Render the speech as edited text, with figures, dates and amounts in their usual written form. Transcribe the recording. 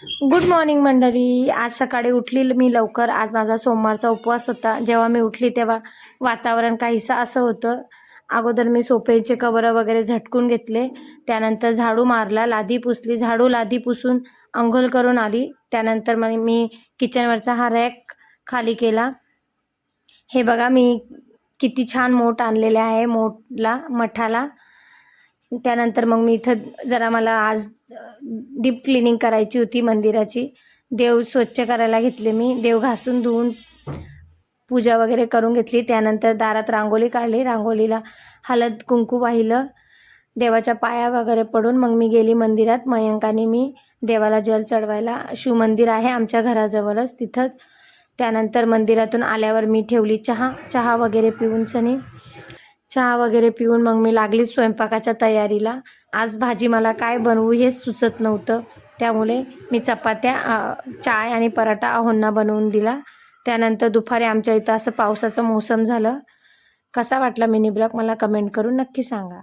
Good morning मंडळी. आज सकाळी उठली मी लवकर. आज माझा सोमवारचा उपवास होता. जेव्हा मी उठली तेव्हा वातावरण काहीसं असं होतं. अगोदर मी सोफ्याचे कव्हरं वगैरे झटकून घेतले. त्यानंतर झाडू मारला, लादी पुसली. लादी पुसून अंघोळ करून आली. त्यानंतर मग मी किचनवरचा हा रॅक खाली केला. हे बघा मी किती छान मोठ आणलेले आहे मठाला. त्यानंतर मग मी इथं जरा मला आज डीप क्लिनिंग करायची होती मंदिराची. देव स्वच्छ करायला घेतले मी. देव घासून धुवून पूजा वगैरे करून घेतली. त्यानंतर दारात रांगोळी काढली. रांगोळीला हळद कुंकू वाहिलं. देवाच्या पाया वगैरे पडून मग मी गेली मंदिरात. मयंकाने मी देवाला जल चढवायला. शिवमंदिर आहे आमच्या घराजवळच तिथंच. त्यानंतर मंदिरातून आल्यावर मी ठेवली चहा वगैरे पिऊन चहा वगैरे पिऊन मग मी लागली स्वयंपाकाच्या तयारीला. आज भाजी मला काय बनवू हेच सुचत नव्हतं. त्यामुळे मी चपात्या, चाय आणि पराठा आहोंना बनवून दिला. त्यानंतर दुपारी आमच्या इथं असं पावसाचं मोसम झालं. कसा वाटला मिनी ब्लॉग मला कमेंट करून नक्की सांगा.